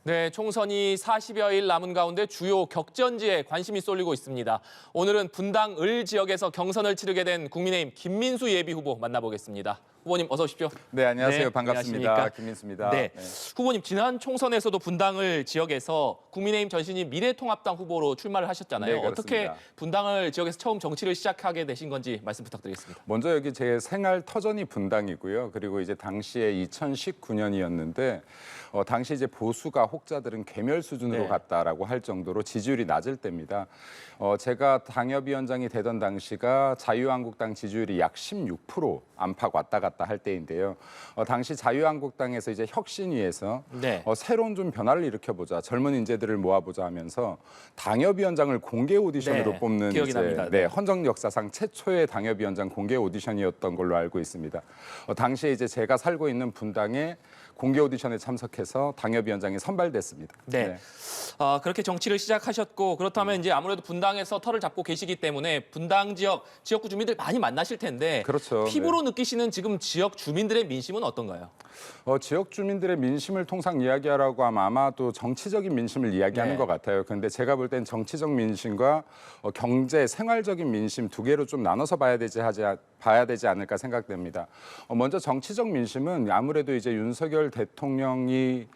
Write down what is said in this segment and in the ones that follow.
네, 총선이 40여일 남은 가운데 주요 격전지에 관심이 쏠리고 있습니다. 오늘은 분당 을 지역에서 경선을 치르게 된 국민의힘 김민수 예비후보 만나보겠습니다. 후보님 어서 오십시오. 네, 안녕하세요. 네, 반갑습니다. 안녕하십니까. 김민수입니다. 네. 후보님 지난 총선에서도 분당을 지역에서 국민의힘 전신인 미래통합당 후보로 출마를 하셨잖아요. 네, 어떻게 그렇습니다. 분당을 지역에서 처음 정치를 시작하게 되신 건지 말씀 부탁드리겠습니다. 먼저 여기 제 생활 터전이 분당이고요. 그리고 이제 당시에 2019년이었는데 당시 이제 보수가 혹자들은 괴멸 수준으로 네. 갔다라고 할 정도로 지지율이 낮을 때입니다. 제가 당협위원장이 되던 당시가 자유한국당 지지율이 약 16% 안팎 왔다 갔다 할 때인데요. 당시 자유한국당에서 이제 혁신위에서 네. 새로운 좀 변화를 일으켜보자, 젊은 인재들을 모아보자 하면서 당협위원장을 공개 오디션으로 네, 뽑는 기억이 납니다. 네. 헌정 역사상 최초의 당협위원장 공개 오디션이었던 걸로 알고 있습니다. 당시에 이제 제가 살고 있는 분당에 공개 오디션에 참석해서 당협위원장이 선발됐습니다. 네. 그렇게 정치를 시작하셨고 그렇다면 이제 아무래도 분당에서 터를 잡고 계시기 때문에 분당 지역구 주민들 많이 만나실 텐데 그렇죠. 피부로 느끼시는 지금 지역 주민들의 민심은 어떤가요? 지역 주민들의 민심을 통상 이야기하라고 하면 아마 또 정치적인 민심을 이야기하는 네. 것 같아요. 그런데 제가 볼 땐 정치적 민심과 경제, 생활적인 민심 두 개로 좀 나눠서 봐야 되지 않을까 생각됩니다. 먼저 정치적 민심은 아무래도 이제 윤석열 대통령이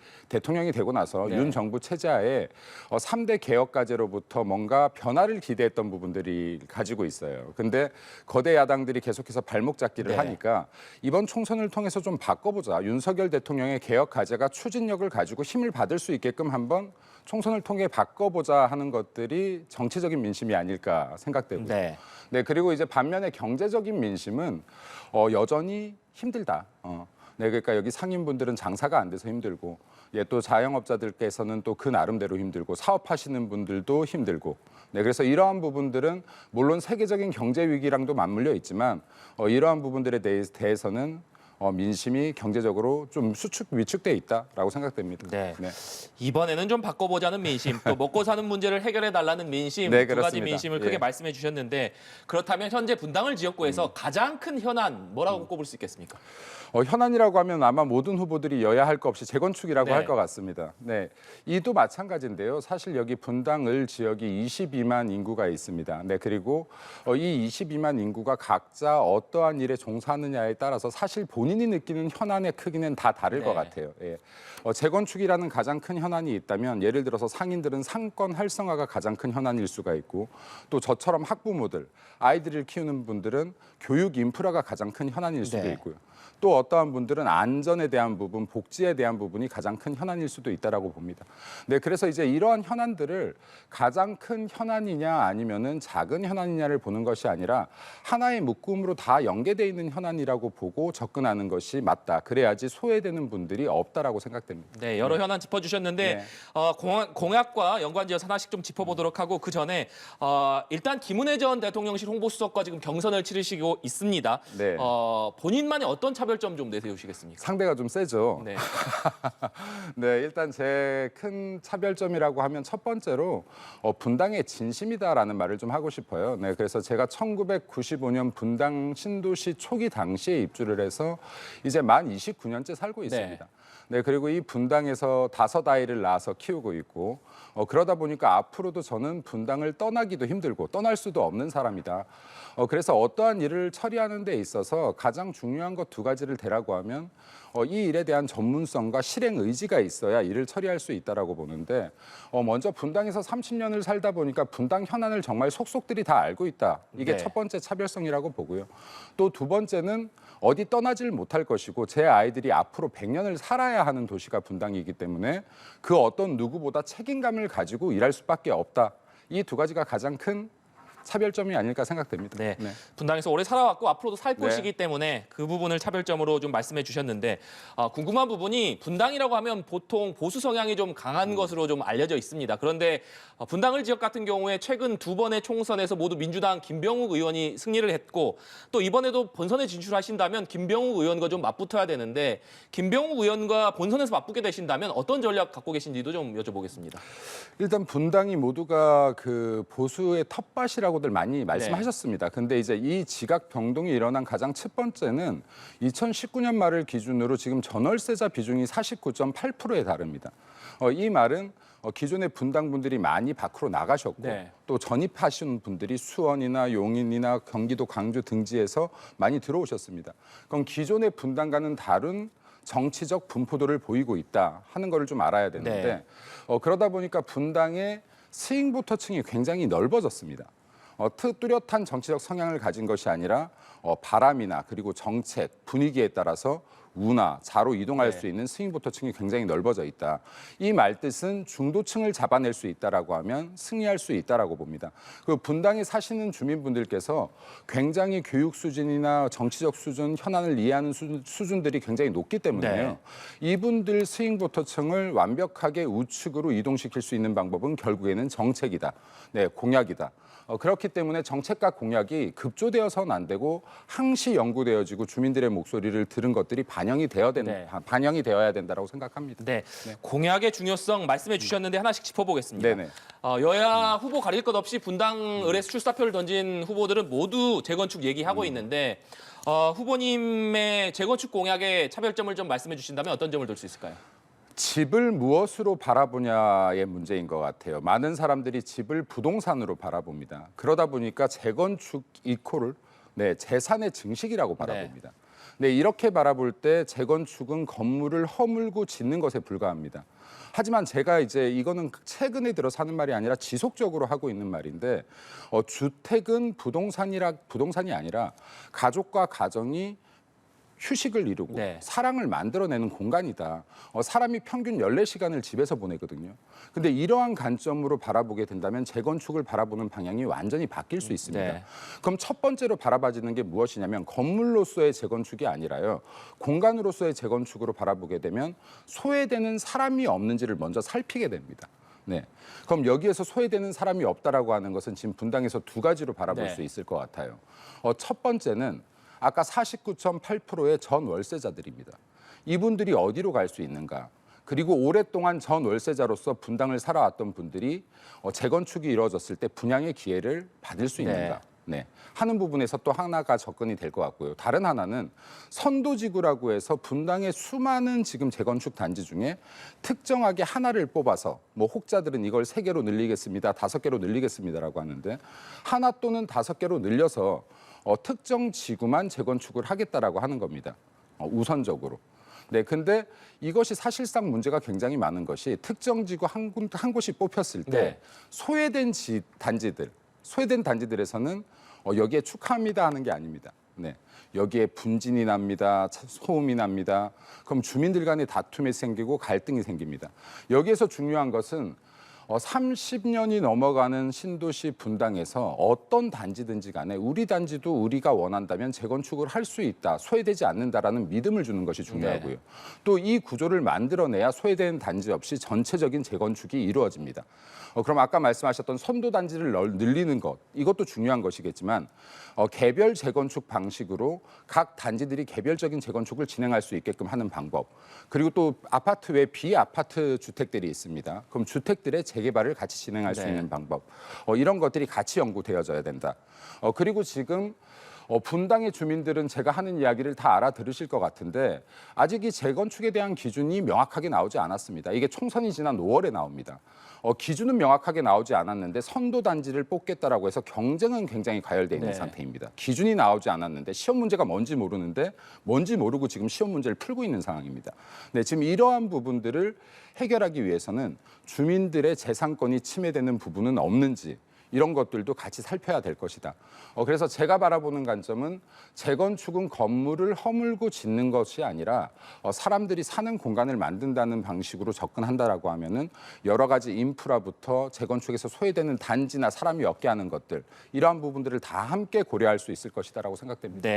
되고 나서 네. 윤 정부 체제하에 3대 개혁 과제로부터 뭔가 변화를 기대했던 부분들이 가지고 있어요. 근데 거대 야당들이 계속해서 발목 잡기를 네. 하니까 이번 총선을 통해서 좀 바꿔보자. 윤석열 대통령의 개혁 과제가 추진력을 가지고 힘을 받을 수 있게끔 한번 총선을 통해 바꿔보자 하는 것들이 정치적인 민심이 아닐까 생각되고요. 네. 네, 그리고 이제 반면에 경제적인 민심은 여전히 힘들다. 네, 그러니까 여기 상인분들은 장사가 안 돼서 힘들고, 또 자영업자들께서는 또 그 나름대로 힘들고, 사업하시는 분들도 힘들고, 네, 그래서 이러한 부분들은 물론 세계적인 경제 위기랑도 맞물려 있지만 이러한 부분들에 대해서는 민심이 경제적으로 좀 위축돼 있다라고 생각됩니다. 네. 네. 이번에는 좀 바꿔보자는 민심, 또 먹고 사는 문제를 해결해 달라는 민심 네, 두 가지 그렇습니다. 민심을 크게 예. 말씀해 주셨는데 그렇다면 현재 분당을 지역구에서 가장 큰 현안 뭐라고 꼽을 수 있겠습니까? 현안이라고 하면 아마 모든 후보들이 여야 할 것 없이 재건축이라고 네. 할 것 같습니다. 네, 이도 마찬가지인데요. 사실 여기 분당 을 지역이 22만 인구가 있습니다. 네, 그리고 이 22만 인구가 각자 어떠한 일에 종사하느냐에 따라서 사실 본인이 느끼는 현안의 크기는 다 다를 것 네. 같아요. 예. 재건축이라는 가장 큰 현안이 있다면 예를 들어서 상인들은 상권 활성화가 가장 큰 현안일 수가 있고 또 저처럼 학부모들, 아이들을 키우는 분들은 교육 인프라가 가장 큰 현안일 수도 네. 있고요. 또 어떠한 분들은 안전에 대한 부분, 복지에 대한 부분이 가장 큰 현안일 수도 있다라고 봅니다. 네, 그래서 이제 이러한 현안들을 가장 큰 현안이냐 아니면은 작은 현안이냐를 보는 것이 아니라 하나의 묶음으로 다 연계돼 있는 현안이라고 보고 접근하는 것이 맞다. 그래야지 소외되는 분들이 없다라고 생각됩니다. 네, 여러 현안 짚어주셨는데 네. 공약과 연관지어서 하나씩 좀 짚어보도록 하고 그 전에 일단 김은혜 전 대통령실 홍보수석과 지금 경선을 치르시고 있습니다. 네. 본인만의 어떤 차별점 좀 내세우시겠습니까? 상대가 좀 세죠. 네. 네, 일단 제 큰 차별점이라고 하면 첫 번째로 분당의 진심이다라는 말을 좀 하고 싶어요. 네, 그래서 제가 1995년 분당 신도시 초기 당시에 입주를 해서 이제 만 29년째 살고 있습니다. 네, 그리고 이 분당에서 5아이를 낳아서 키우고 있고 그러다 보니까 앞으로도 저는 분당을 떠나기도 힘들고 떠날 수도 없는 사람이다. 그래서 어떠한 일을 처리하는 데 있어서 가장 중요한 것 두 가지를 대라고 하면 이 일에 대한 전문성과 실행 의지가 있어야 일을 처리할 수 있다라고 보는데 먼저 분당에서 30년을 살다 보니까 분당 현안을 정말 속속들이 다 알고 있다. 이게 네. 첫 번째 차별성이라고 보고요. 또 두 번째는 어디 떠나질 못할 것이고 제 아이들이 앞으로 100년을 살아야 하는 도시가 분당이기 때문에 그 어떤 누구보다 책임감을 가지고 일할 수밖에 없다. 이 두 가지가 가장 큰 차별점이 아닐까 생각됩니다. 네. 분당에서 오래 살아왔고 앞으로도 살 네. 곳이기 때문에 그 부분을 차별점으로 좀 말씀해 주셨는데 궁금한 부분이 분당이라고 하면 보통 보수 성향이 좀 강한 것으로 좀 알려져 있습니다. 그런데 분당을 지역 같은 경우에 최근 두 번의 총선에서 모두 민주당 김병욱 의원이 승리를 했고 또 이번에도 본선에 진출하신다면 김병욱 의원과 좀 맞붙어야 되는데 김병욱 의원과 본선에서 맞붙게 되신다면 어떤 전략 갖고 계신지도 좀 여쭤보겠습니다. 일단 분당이 모두가 그 보수의 텃밭이라고 좋다고들 많이 말씀하셨습니다. 근데 이제 이 지각 변동이 일어난 가장 첫 번째는 2019년 말을 기준으로 지금 전월세자 비중이 49.8%에 달합니다. 이 말은 기존의 분당분들이 많이 밖으로 나가셨고 네. 또 전입하신 분들이 수원이나 용인이나 경기도 광주 등지에서 많이 들어오셨습니다. 그럼 기존의 분당과는 다른 정치적 분포도를 보이고 있다 하는 거를 좀 알아야 되는데 그러다 보니까 분당의 스윙보터층이 굉장히 넓어졌습니다. 뚜렷한 정치적 성향을 가진 것이 아니라 바람이나 그리고 정책, 분위기에 따라서 우나 자로 이동할 수 있는 스윙보터층이 굉장히 넓어져 있다. 이 말뜻은 중도층을 잡아낼 수 있다라고 하면 승리할 수 있다라고 봅니다. 그 분당에 사시는 주민분들께서 굉장히 교육 수준이나 정치적 수준, 현안을 이해하는 수준들이 굉장히 높기 때문에요. 이분들 스윙보터층을 완벽하게 우측으로 이동시킬 수 있는 방법은 결국에는 정책이다. 네, 공약이다. 그렇기 때문에 정책과 공약이 급조되어서는 안 되고 항시 연구되어지고 주민들의 목소리를 들은 것들이 반영이 되어야 된다고 생각합니다. 네. 공약의 중요성 말씀해 주셨는데 하나씩 짚어보겠습니다. 네네. 여야 후보 가릴 것 없이 분당을에 출사표를 던진 후보들은 모두 재건축 얘기하고 있는데 후보님의 재건축 공약의 차별점을 좀 말씀해 주신다면 어떤 점을 들 수 있을까요? 집을 무엇으로 바라보냐의 문제인 것 같아요. 많은 사람들이 집을 부동산으로 바라봅니다. 그러다 보니까 재건축 이코를 재산의 증식이라고 바라봅니다. 네, 이렇게 바라볼 때 재건축은 건물을 허물고 짓는 것에 불과합니다. 하지만 제가 이제 이거는 최근에 들어서 하는 말이 아니라 지속적으로 하고 있는 말인데 주택은 부동산이 아니라 가족과 가정이 휴식을 이루고 사랑을 만들어내는 공간이다. 사람이 평균 14시간을 집에서 보내거든요. 근데 이러한 관점으로 바라보게 된다면 재건축을 바라보는 방향이 완전히 바뀔 수 있습니다. 그럼 첫 번째로 바라봐지는 게 무엇이냐면 건물로서의 재건축이 아니라요. 공간으로서의 재건축으로 바라보게 되면 소외되는 사람이 없는지를 먼저 살피게 됩니다. 네. 그럼 여기에서 소외되는 사람이 없다라고 하는 것은 지금 분당에서 두 가지로 바라볼 수 있을 것 같아요. 첫 번째는 아까 49.8%의 전 월세자들입니다. 이분들이 어디로 갈 수 있는가? 그리고 오랫동안 전 월세자로서 분당을 살아왔던 분들이 재건축이 이루어졌을 때 분양의 기회를 받을 수 있는가? 하는 부분에서 또 하나가 접근이 될 것 같고요. 다른 하나는 선도지구라고 해서 분당의 수많은 지금 재건축 단지 중에 특정하게 하나를 뽑아서 뭐 혹자들은 이걸 3개로 늘리겠습니다, 5개로 늘리겠습니다라고 하는데 하나 또는 5개로 늘려서 특정 지구만 재건축을 하겠다라고 하는 겁니다. 우선적으로. 네, 근데 이것이 사실상 문제가 굉장히 많은 것이 특정 지구 한 곳이 뽑혔을 때 소외된 단지들에서는 여기에 축하합니다 하는 게 아닙니다. 네, 여기에 분진이 납니다, 소음이 납니다. 그럼 주민들 간의 다툼이 생기고 갈등이 생깁니다. 여기에서 중요한 것은 30년이 넘어가는 신도시 분당에서 어떤 단지든지 간에 우리 단지도 우리가 원한다면 재건축을 할 수 있다, 소외되지 않는다라는 믿음을 주는 것이 중요하고요. 또 이 구조를 만들어내야 소외되는 단지 없이 전체적인 재건축이 이루어집니다. 그럼 아까 말씀하셨던 선도 단지를 늘리는 것, 이것도 중요한 것이겠지만 개별 재건축 방식으로 각 단지들이 개별적인 재건축을 진행할 수 있게끔 하는 방법, 그리고 또 아파트 외 비아파트 주택들이 있습니다. 그럼 주택들의 재개발을 같이 진행할 수 있는 방법, 이런 것들이 같이 연구되어져야 된다. 그리고 지금 분당의 주민들은 제가 하는 이야기를 다 알아들으실 것 같은데 아직 이 재건축에 대한 기준이 명확하게 나오지 않았습니다. 이게 총선이 지난 5월에 나옵니다. 기준은 명확하게 나오지 않았는데 선도 단지를 뽑겠다라고 해서 경쟁은 굉장히 가열돼 있는 상태입니다. 기준이 나오지 않았는데 시험 문제가 뭔지 모르는데 뭔지 모르고 지금 시험 문제를 풀고 있는 상황입니다. 네, 지금 이러한 부분들을 해결하기 위해서는 주민들의 재산권이 침해되는 부분은 없는지 이런 것들도 같이 살펴야 될 것이다. 그래서 제가 바라보는 관점은 재건축은 건물을 허물고 짓는 것이 아니라 사람들이 사는 공간을 만든다는 방식으로 접근한다라고 하면은 여러 가지 인프라부터 재건축에서 소외되는 단지나 사람이 없게 하는 것들, 이러한 부분들을 다 함께 고려할 수 있을 것이다라고 생각됩니다.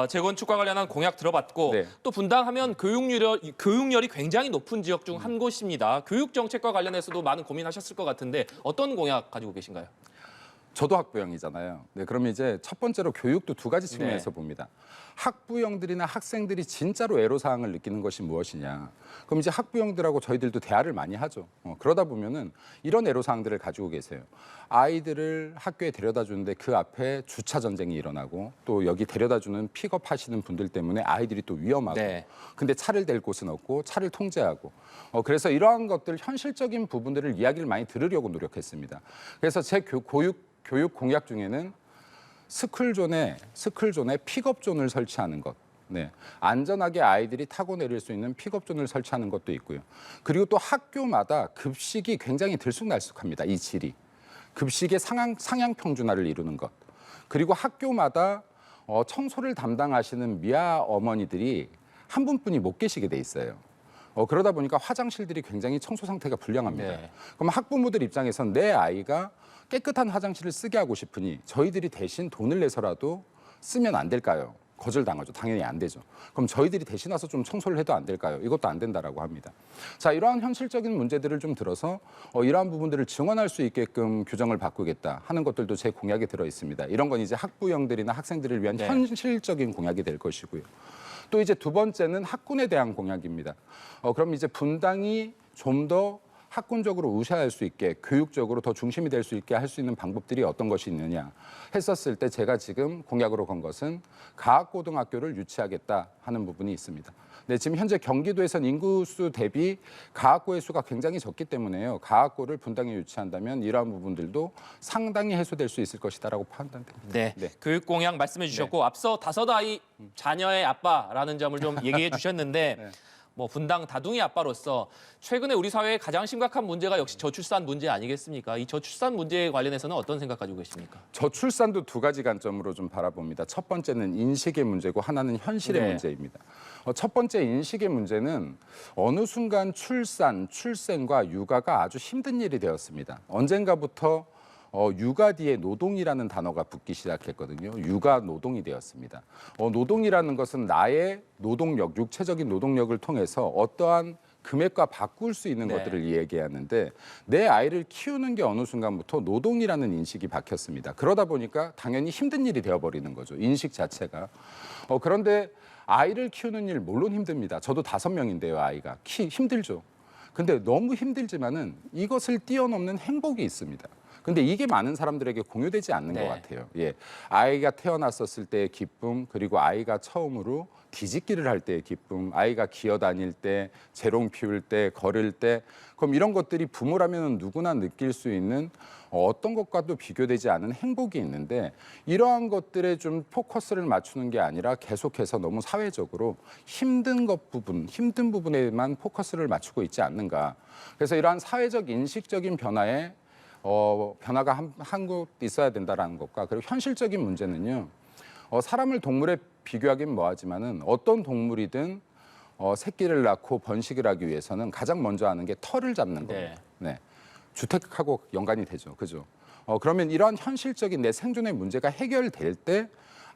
재건축과 관련한 공약 들어봤고 또 분당하면 교육열이 굉장히 높은 지역 중 한 곳입니다. 교육 정책과 관련해서도 많은 고민하셨을 것 같은데 어떤 공약 가지고 계신가요? 저도 학부형이잖아요. 네, 그러면 이제 첫 번째로 교육도 두 가지 측면에서 네. 봅니다. 학부형들이나 학생들이 진짜로 애로사항을 느끼는 것이 무엇이냐. 그럼 이제 학부형들하고 저희들도 대화를 많이 하죠. 그러다 보면은 이런 애로사항들을 가지고 계세요. 아이들을 학교에 데려다 주는데 그 앞에 주차 전쟁이 일어나고 또 여기 데려다 주는 픽업하시는 분들 때문에 아이들이 또 위험하고 네. 근데 차를 댈 곳은 없고 차를 통제하고 그래서 이러한 것들 현실적인 부분들을 이야기를 많이 들으려고 노력했습니다. 그래서 제 교육 공약 중에는 스쿨존에 픽업존을 설치하는 것. 네. 안전하게 아이들이 타고 내릴 수 있는 픽업존을 설치하는 것도 있고요. 그리고 또 학교마다 급식이 굉장히 들쑥날쑥합니다. 이 질이. 급식의 상향 평준화를 이루는 것. 그리고 학교마다 청소를 담당하시는 미아 어머니들이 한 분뿐이 못 계시게 돼 있어요. 그러다 보니까 화장실들이 굉장히 청소 상태가 불량합니다. 네. 그럼 학부모들 입장에선 내 아이가 깨끗한 화장실을 쓰게 하고 싶으니 저희들이 대신 돈을 내서라도 쓰면 안 될까요? 거절당하죠. 당연히 안 되죠. 그럼 저희들이 대신 와서 좀 청소를 해도 안 될까요? 이것도 안 된다라고 합니다. 자, 이러한 현실적인 문제들을 좀 들어서 이러한 부분들을 증언할 수 있게끔 규정을 바꾸겠다 하는 것들도 제 공약에 들어 있습니다. 이런 건 이제 학부형들이나 학생들을 위한 네. 현실적인 공약이 될 것이고요. 또 이제 두 번째는 학군에 대한 공약입니다. 그럼 이제 분당이 좀 더 학군적으로 우세할 수 있게 교육적으로 더 중심이 될 수 있게 할 수 있는 방법들이 어떤 것이 있느냐 했었을 때 제가 지금 공약으로 건 것은 가학고등학교를 유치하겠다 하는 부분이 있습니다. 네, 지금 현재 경기도에선 인구수 대비 가학고의 수가 굉장히 적기 때문에요. 가학고를 분당에 유치한다면 이러한 부분들도 상당히 해소될 수 있을 것이다라고 판단됩니다. 네. 네. 교육 공약 말씀해 주셨고 앞서 5아이 자녀의 아빠라는 점을 좀 얘기해 주셨는데 네. 뭐 분당 다둥이 아빠로서 최근에 우리 사회에 가장 심각한 문제가 역시 저출산 문제 아니겠습니까? 이 저출산 문제에 관련해서는 어떤 생각 가지고 계십니까? 저출산도 두 가지 관점으로 좀 바라봅니다. 첫 번째는 인식의 문제고 하나는 현실의 네. 문제입니다. 첫 번째 인식의 문제는 어느 순간 출생과 육아가 아주 힘든 일이 되었습니다. 언젠가부터 육아 뒤에 노동이라는 단어가 붙기 시작했거든요. 육아 노동이 되었습니다. 노동이라는 것은 나의 노동력, 육체적인 노동력을 통해서 어떠한 금액과 바꿀 수 있는 네. 것들을 얘기하는데 내 아이를 키우는 게 어느 순간부터 노동이라는 인식이 박혔습니다. 그러다 보니까 당연히 힘든 일이 되어버리는 거죠. 인식 자체가. 그런데 아이를 키우는 일 물론 힘듭니다. 저도 5명인데요, 아이가. 힘들죠. 근데 너무 힘들지만은 이것을 뛰어넘는 행복이 있습니다. 근데 이게 많은 사람들에게 공유되지 않는 네. 것 같아요. 예, 아이가 태어났었을 때의 기쁨, 그리고 아이가 처음으로 뒤집기를 할 때의 기쁨, 아이가 기어다닐 때, 재롱 피울 때, 걸을 때, 그럼 이런 것들이 부모라면 누구나 느낄 수 있는 어떤 것과도 비교되지 않은 행복이 있는데 이러한 것들에 좀 포커스를 맞추는 게 아니라 계속해서 너무 사회적으로 힘든 부분에만 포커스를 맞추고 있지 않는가. 그래서 이러한 사회적 인식적인 변화에 변화가 한 곳 있어야 된다라는 것과 그리고 현실적인 문제는요. 사람을 동물에 비교하기는 뭐하지만은 어떤 동물이든 새끼를 낳고 번식을 하기 위해서는 가장 먼저 하는 게 털을 잡는 겁니다. 네. 주택하고 연관이 되죠. 그죠? 그러면 이러한 현실적인 내 생존의 문제가 해결될 때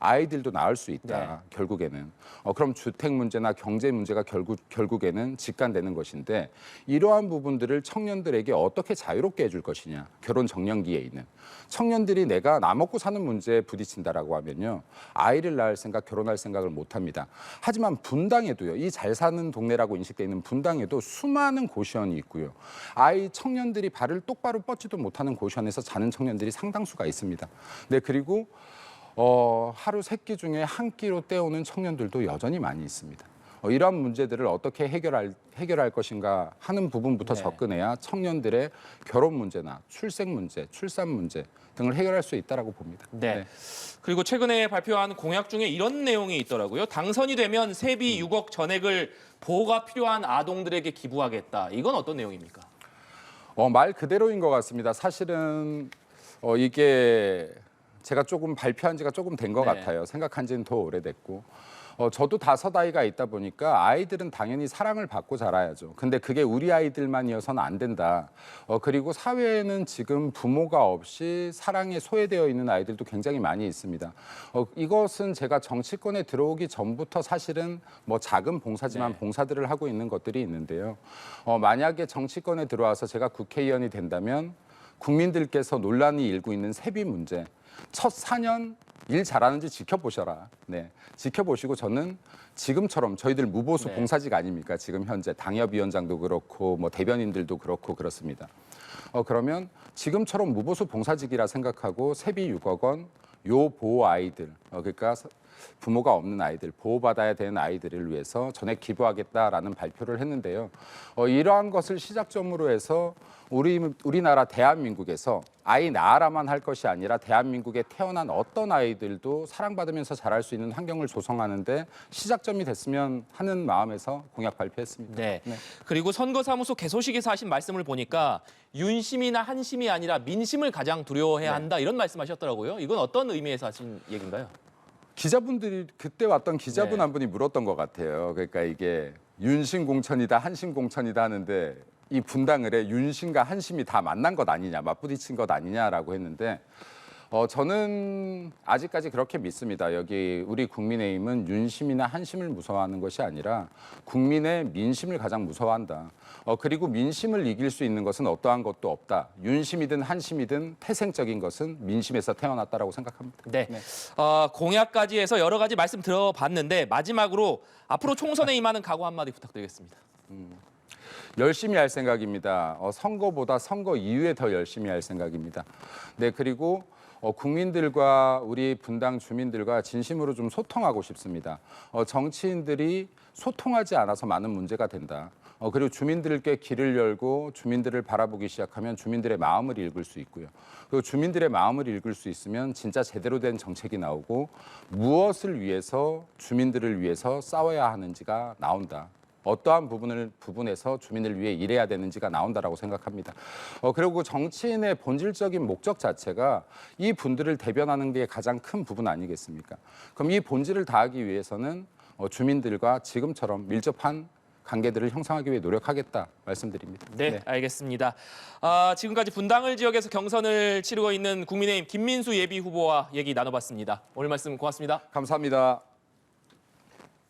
아이들도 낳을 수 있다. 네. 결국에는. 그럼 주택 문제나 경제 문제가 결국에는 직관되는 것인데 이러한 부분들을 청년들에게 어떻게 자유롭게 해줄 것이냐. 결혼 정년기에 있는. 청년들이 내가 나 먹고 사는 문제에 부딪힌다라고 하면요. 아이를 낳을 생각, 결혼할 생각을 못 합니다. 하지만 분당에도요. 이 잘 사는 동네라고 인식되어 있는 분당에도 수많은 고시원이 있고요. 청년들이 발을 똑바로 뻗지도 못하는 고시원에서 자는 청년들이 상당수가 있습니다. 네, 그리고 하루 3끼 중에 한 끼로 때우는 청년들도 여전히 많이 있습니다. 이러한 문제들을 어떻게 해결할 것인가 하는 부분부터 네. 접근해야 청년들의 결혼 문제나 출생 문제, 출산 문제 등을 해결할 수 있다라고 봅니다. 네. 그리고 최근에 발표한 공약 중에 이런 내용이 있더라고요. 당선이 되면 세비 6억 전액을 보호가 필요한 아동들에게 기부하겠다. 이건 어떤 내용입니까? 말 그대로인 것 같습니다. 사실은 이게 제가 조금 발표한 지가 조금 된 것 네. 같아요. 생각한 지는 더 오래됐고. 저도 5아이가 있다 보니까 아이들은 당연히 사랑을 받고 자라야죠. 근데 그게 우리 아이들만이어서는 안 된다. 그리고 사회에는 지금 부모가 없이 사랑에 소외되어 있는 아이들도 굉장히 많이 있습니다. 이것은 제가 정치권에 들어오기 전부터 사실은 뭐 작은 봉사지만 네. 봉사들을 하고 있는 것들이 있는데요. 만약에 정치권에 들어와서 제가 국회의원이 된다면 국민들께서 논란이 일고 있는 세비 문제, 첫 4년 일 잘하는지 지켜보셔라. 네, 지켜보시고 저는 지금처럼 저희들 무보수 네. 봉사직 아닙니까? 지금 현재 당협위원장도 그렇고 뭐 대변인들도 그렇고 그렇습니다. 그러면 지금처럼 무보수 봉사직이라 생각하고 세비 6억 원, 요 보호 아이들, 그러니까 부모가 없는 아이들, 보호받아야 되는 아이들을 위해서 전액 기부하겠다라는 발표를 했는데요. 이러한 것을 시작점으로 해서 우리나라 대한민국에서 아이 낳아라만 할 것이 아니라 대한민국에 태어난 어떤 아이들도 사랑받으면서 자랄 수 있는 환경을 조성하는데 시작점이 됐으면 하는 마음에서 공약 발표했습니다. 네. 네. 그리고 선거사무소 개소식에서 하신 말씀을 보니까 윤심이나 한심이 아니라 민심을 가장 두려워해야 한다 이런 말씀하셨더라고요. 이건 어떤 의미에서 하신 얘기인가요? 기자분들이 그때 왔던 기자분 네. 한 분이 물었던 것 같아요. 그러니까 이게 윤심공천이다, 한심공천이다 하는데 이 분당을 해 윤심과 한심이 다 만난 것 아니냐, 맞부딪힌 것 아니냐라고 했는데 저는 아직까지 그렇게 믿습니다. 여기 우리 국민의힘은 윤심이나 한심을 무서워하는 것이 아니라 국민의 민심을 가장 무서워한다. 그리고 민심을 이길 수 있는 것은 어떠한 것도 없다. 윤심이든 한심이든 태생적인 것은 민심에서 태어났다라고 생각합니다. 네. 공약까지 해서 여러 가지 말씀 들어봤는데 마지막으로 앞으로 총선에 임하는 각오 한마디 부탁드리겠습니다. 열심히 할 생각입니다. 선거보다 선거 이후에 더 열심히 할 생각입니다. 네, 그리고 국민들과 우리 분당 주민들과 진심으로 좀 소통하고 싶습니다. 정치인들이 소통하지 않아서 많은 문제가 된다. 그리고 주민들께 길을 열고 주민들을 바라보기 시작하면 주민들의 마음을 읽을 수 있고요. 그리고 주민들의 마음을 읽을 수 있으면 진짜 제대로 된 정책이 나오고 무엇을 위해서 주민들을 위해서 싸워야 하는지가 나온다. 어떠한 부분에서 주민을 위해 일해야 되는지가 나온다라고 생각합니다. 그리고 정치인의 본질적인 목적 자체가 이 분들을 대변하는 게 가장 큰 부분 아니겠습니까? 그럼 이 본질을 다하기 위해서는 주민들과 지금처럼 밀접한 관계들을 형성하기 위해 노력하겠다 말씀드립니다. 네, 알겠습니다. 지금까지 분당을 지역에서 경선을 치르고 있는 국민의힘 김민수 예비 후보와 얘기 나눠봤습니다. 오늘 말씀 고맙습니다. 감사합니다.